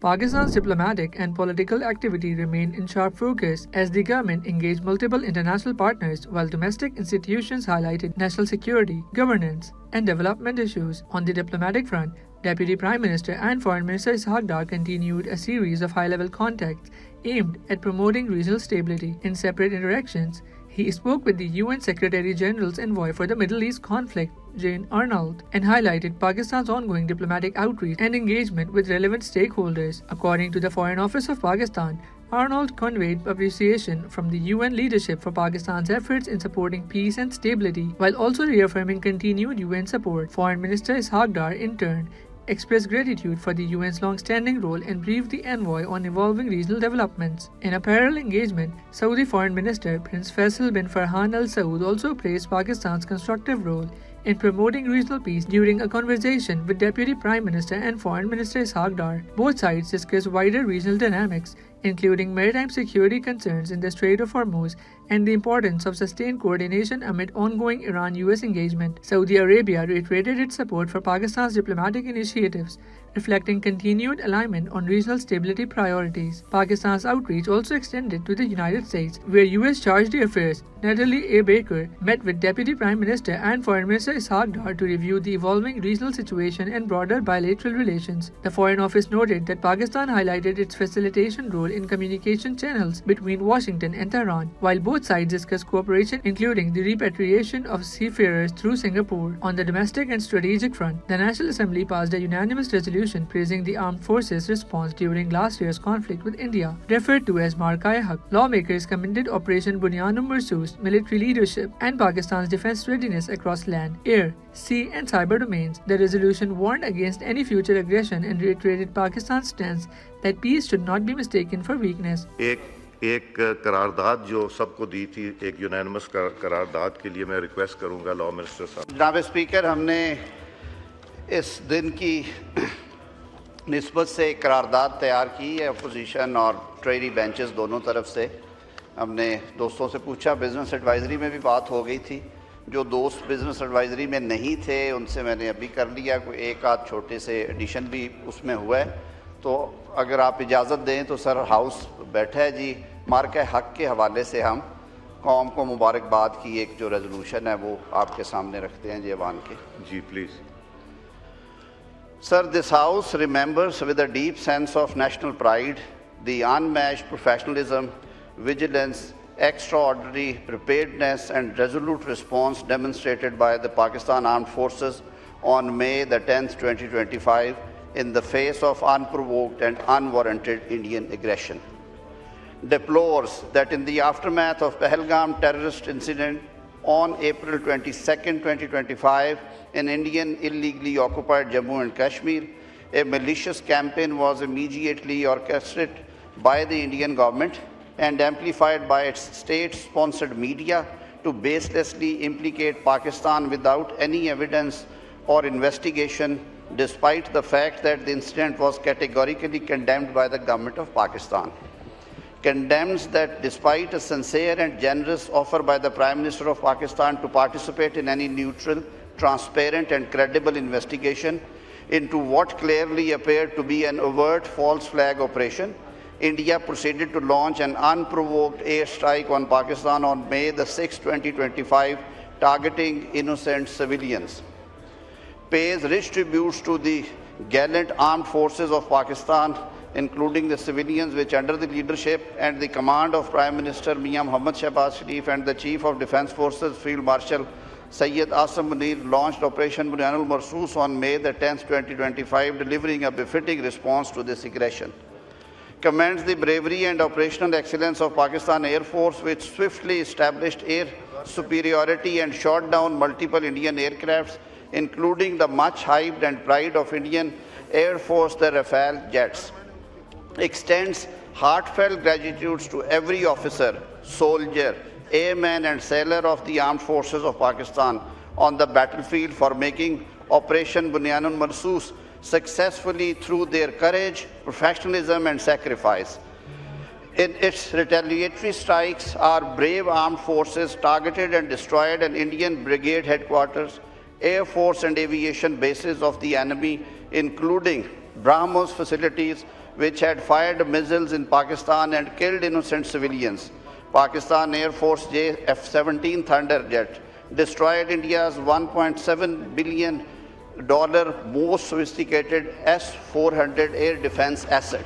Pakistan's diplomatic and political activity remained in sharp focus as the government engaged multiple international partners while domestic institutions highlighted national security, governance, and development issues. On the diplomatic front, Deputy Prime Minister and Foreign Minister Ishaq Dar continued a series of high-level contacts aimed at promoting regional stability. In separate interactions, he spoke with the UN Secretary General's envoy for the Middle East conflict, Jane Arnold, and highlighted Pakistan's ongoing diplomatic outreach and engagement with relevant stakeholders. According to the Foreign Office of Pakistan, Arnold conveyed appreciation from the UN leadership for Pakistan's efforts in supporting peace and stability, while also reaffirming continued UN support. Foreign Minister Ishaq Dar, in turn, expressed gratitude for the UN's long-standing role and briefed the envoy on evolving regional developments. In a parallel engagement, Saudi Foreign Minister Prince Faisal bin Farhan Al Saud also praised Pakistan's constructive role in promoting regional peace during a conversation with Deputy Prime Minister and Foreign Minister Ishaq Dar. Both sides discussed wider regional dynamics, including maritime security concerns in the Strait of Hormuz and the importance of sustained coordination amid ongoing Iran-US engagement. Saudi Arabia reiterated its support for Pakistan's diplomatic initiatives, reflecting continued alignment on regional stability priorities. Pakistan's outreach also extended to the United States, where U.S. Chargé d'Affaires Natalie A. Baker met with Deputy Prime Minister and Foreign Minister Ishaq Dar to review the evolving regional situation and broader bilateral relations. The Foreign Office noted that Pakistan highlighted its facilitation role in communication channels between Washington and Tehran, while both sides discussed cooperation including the repatriation of seafarers through Singapore. On the domestic and strategic front, the National Assembly passed a unanimous resolution praising the armed forces' response during last year's conflict with India, referred to as Marka-e-Haq. Lawmakers commended Operation Bunyan-e-Marsoos, military leadership, and Pakistan's defense readiness across land, air, sea, and cyber domains. The resolution warned against any future aggression and reiterated Pakistan's stance that peace should not be mistaken for weakness. एक करारदाद जो सबको दी थी, एक unanimous करारदाद के लिए मैं request करूंगा law minister साहब। जनाब स्पीकर, हमने इस दिन की निस्बत से एक करारदाद तैयार की है। अपोजिशन और ट्रेडी बेंचेस दोनों तरफ से हमने दोस्तों से पूछा, बिज़नेस एडवाइज़री में भी बात हो गई थी। जो दोस्त बिज़नेस एडवाइज़री में नहीं थे उनसे मैंने अभी कर लिया, कोई एक आध छोटे से एडिशन भी उसमें हुआ है। तो अगर आप इजाज़त दें तो सर, हाउस बैठा है जी, मार्का-ए-हक के हवाले से हम कौम को मुबारकबाद की एक जो रेजोल्यूशन है वो आपके सामने रखते हैं जी ऐवान के। जी please. Sir, this House remembers with a deep sense of national pride the unmatched professionalism, vigilance, extraordinary preparedness and resolute response demonstrated by the Pakistan Armed Forces on May the 10th, 2025 in the face of unprovoked and unwarranted Indian aggression. Deplores that in the aftermath of Pahalgam terrorist incident on April 22nd, 2025, in Indian illegally occupied Jammu and Kashmir, a malicious campaign was immediately orchestrated by the Indian government and amplified by its state-sponsored media to baselessly implicate Pakistan without any evidence or investigation, despite the fact that the incident was categorically condemned by the government of Pakistan. Condemns that despite a sincere and generous offer by the Prime Minister of Pakistan to participate in any neutral, transparent and credible investigation into what clearly appeared to be an overt false flag operation, India proceeded to launch an unprovoked airstrike on Pakistan on May the 6th, 2025, targeting innocent civilians. Pays rich tributes to the gallant armed forces of Pakistan, including the civilians which under the leadership and the command of Prime Minister Mian Mohammad Shehbaz Sharif and the Chief of Defence Forces Field Marshal Syed Asim Munir launched Operation Bunyan-e-Marsoos on May the 10th, 2025, delivering a befitting response to this aggression. Commends the bravery and operational excellence of Pakistan Air Force, which swiftly established air superiority and shot down multiple Indian aircrafts, including the much-hyped and pride of Indian Air Force, the Rafale jets. Extends heartfelt gratitude to every officer, soldier, airman and sailor of the armed forces of Pakistan on the battlefield for making Operation Bunyan-e-Marsoos successfully through their courage, professionalism and sacrifice. In its retaliatory strikes, our brave armed forces targeted and destroyed an Indian brigade headquarters, air force and aviation bases of the enemy, including BrahMos facilities, which had fired missiles in Pakistan and killed innocent civilians. Pakistan Air Force F-17 Thunderjet destroyed India's $1.7 billion most sophisticated S-400 air defense asset.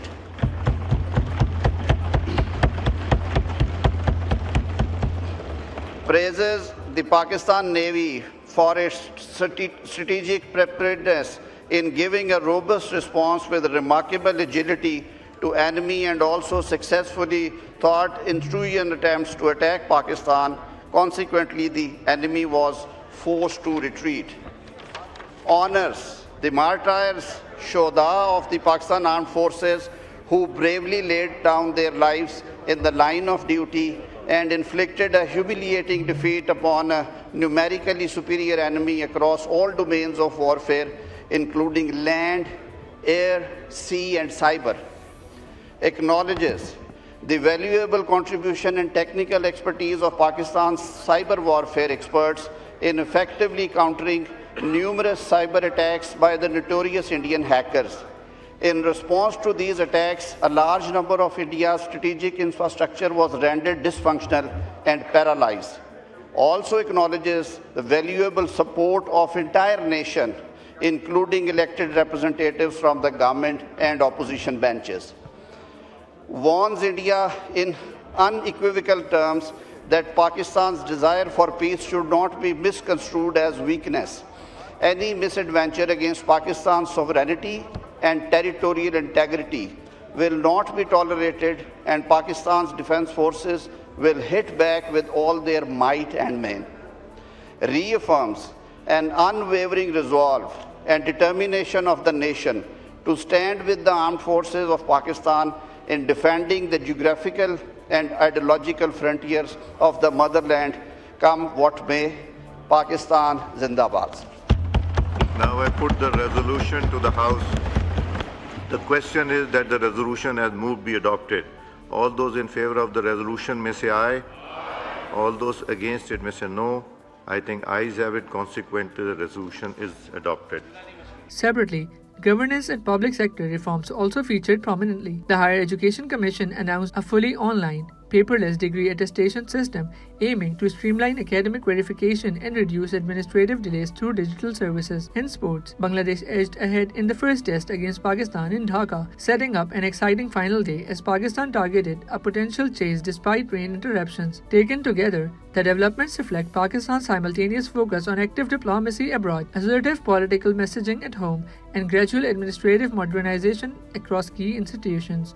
Praises the Pakistan Navy for its strategic preparedness in giving a robust response with remarkable agility to enemy and also successfully thwart intrusion attempts to attack Pakistan. Consequently, the enemy was forced to retreat. Honors the martyrs Shoda of the Pakistan Armed Forces who bravely laid down their lives in the line of duty and inflicted a humiliating defeat upon a numerically superior enemy across all domains of warfare, including land, air, sea, and cyber. Acknowledges the valuable contribution and technical expertise of Pakistan's cyber warfare experts in effectively countering numerous cyber attacks by the notorious Indian hackers. In response to these attacks, a large number of India's strategic infrastructure was rendered dysfunctional and paralyzed. Also acknowledges the valuable support of entire nation, including elected representatives from the government and opposition benches. Warns India in unequivocal terms that Pakistan's desire for peace should not be misconstrued as weakness. Any misadventure against Pakistan's sovereignty and territorial integrity will not be tolerated, and Pakistan's defense forces will hit back with all their might and main. Reaffirms an unwavering resolve and determination of the nation to stand with the armed forces of Pakistan in defending the geographical and ideological frontiers of the motherland, come what may. Pakistan Zindabad. Now I put the resolution to the House. The question is that the resolution has moved be adopted. All those in favor of the resolution may say aye. All those against it may say no. I think ayes have it. Consequently, the resolution is adopted. Separately, governance and public sector reforms also featured prominently. The Higher Education Commission announced a fully online, paperless degree attestation system aiming to streamline academic verification and reduce administrative delays through digital services. In sports, Bangladesh edged ahead in the first test against Pakistan in Dhaka, setting up an exciting final day as Pakistan targeted a potential chase despite rain interruptions. Taken together, the developments reflect Pakistan's simultaneous focus on active diplomacy abroad, assertive political messaging at home, and gradual administrative modernization across key institutions.